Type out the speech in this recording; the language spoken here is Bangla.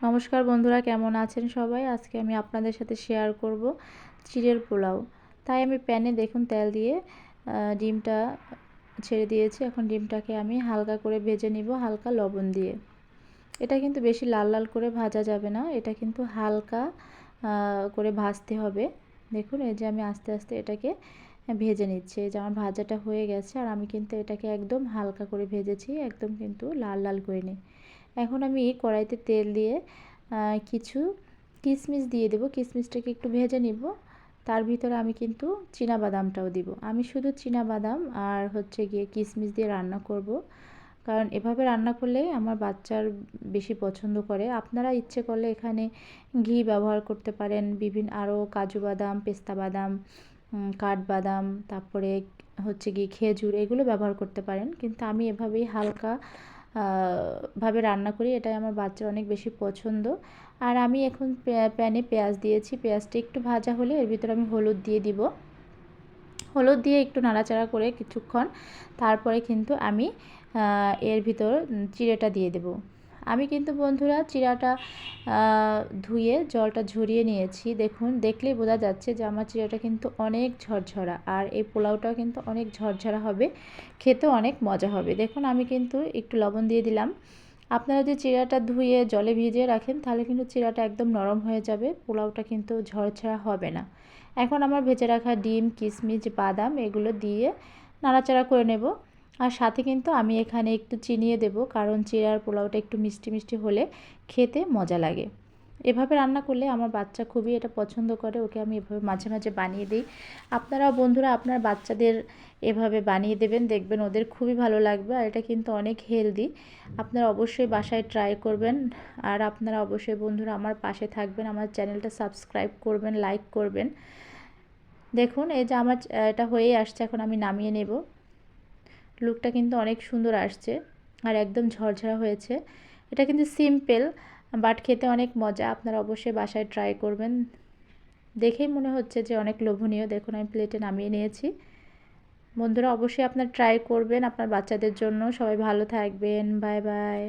নমস্কার বন্ধুরা, কেমন আছেন সবাই? আজকে আমি আপনাদের সাথে শেয়ার করব চিড়ের পোলাও। তাই আমি প্যানে দেখুন তেল দিয়ে ডিমটা ছেড়ে দিয়েছি। এখন ডিমটাকে আমি হালকা করে ভেজে নিব, হালকা লবণ দিয়ে। এটা কিন্তু বেশি লাল লাল করে ভাজা যাবে না, এটা কিন্তু হালকা করে ভাজতে হবে। দেখুন এই যে আমি আস্তে আস্তে এটাকে ভেজে নিচ্ছি। এই যে আমার ভাজাটা হয়ে গেছে, আর আমি কিন্তু এটাকে একদম হালকা করে ভেজেছি, একদম কিন্তু লাল লাল করে নিই। এখন আমি কড়াইতে তেল দিয়ে কিছু কিশমিশ দিয়ে দেবো। কিশমিশটাকে একটু ভেজে নিব। তার ভিতরে আমি কিন্তু বাদামটাও দিব। আমি শুধু বাদাম আর হচ্ছে গিয়ে কিশমিশ দিয়ে রান্না করব, কারণ এভাবে রান্না করলে আমার বাচ্চার বেশি পছন্দ করে। আপনারা ইচ্ছে করলে এখানে ঘি ব্যবহার করতে পারেন, বিভিন্ন আরও কাজু বাদাম, পেস্তা বাদাম, কাঠবাদাম, তারপরে হচ্ছে গিয়ে খেজুর, এগুলো ব্যবহার করতে পারেন। কিন্তু আমি এভাবেই হালকা ভাবে রান্না করি, এটাই আমার বাচ্চার অনেক বেশি পছন্দ। আর আমি এখন প্যানে পেঁয়াজ দিয়েছি। পেঁয়াজটা একটু ভাজা হলে এর ভিতরে আমি হলুদ দিয়ে দিব। হলুদ দিয়ে একটু নাড়াচাড়া করে কিছুক্ষণ তারপরে কিন্তু আমি এর ভিতর চিড়েটা দিয়ে দেব। আমি কিন্তু বন্ধুরা চিড়াটা ধুয়ে জলটা ঝরিয়ে নিয়েছি। দেখুন, দেখলেই বোঝা যাচ্ছে যে আমার চিড়াটা কিন্তু অনেক ঝরঝরা, আর এই পোলাওটাও কিন্তু অনেক ঝরঝরা হবে, খেতেও অনেক মজা হবে। দেখুন আমি কিন্তু একটু লবণ দিয়ে দিলাম। আপনারা যদি চিড়াটা ধুয়ে জলে ভিজিয়ে রাখেন তাহলে কিন্তু চিড়াটা একদম নরম হয়ে যাবে, পোলাওটা কিন্তু ঝরঝরা হবে না। এখন আমার ভেজে রাখা ডিম, কিশমিশ, বাদাম এগুলো দিয়ে নাড়াচাড়া করে নেব। আর সাথে কিন্তু আমি এখানে একটু চিনিয়ে দেব, কারণ চিড়ার পোলাওটা একটু মিষ্টি মিষ্টি হলে খেতে মজা লাগে। এভাবে রান্না করলে আমার বাচ্চা খুবই এটা পছন্দ করে, ওকে আমি এভাবে মাঝে মাঝে বানিয়ে দিই। আপনারাও বন্ধুরা আপনার বাচ্চাদের এভাবে বানিয়ে দেবেন, দেখবেন ওদের খুবই ভালো লাগবে। আর এটা কিন্তু অনেক হেলদি, আপনারা অবশ্যই বাসায় ট্রাই করবেন। আর আপনারা অবশ্যই বন্ধুরা আমার পাশে থাকবেন, আমার চ্যানেলটা সাবস্ক্রাইব করবেন, লাইক করবেন। দেখুন এই যে আমার এটা হয়েই আসছে, এখন আমি নামিয়ে নেব। লুকটা কিন্তু অনেক সুন্দর আসছে আর একদম ঝরঝরা হয়েছে। এটা কিন্তু সিম্পল, বাট খেতে অনেক মজা। আপনারা অবশ্যই বাসায় ট্রাই করবেন। দেখেই মনে হচ্ছে যে অনেক লোভনীয়। দেখুন আমি প্লেটে নামিয়ে নিয়েছি। বন্ধুরা অবশ্যই আপনারা ট্রাই করবেন আপনার বাচ্চাদের জন্য। সবাই ভালো থাকবেন, বাই বাই।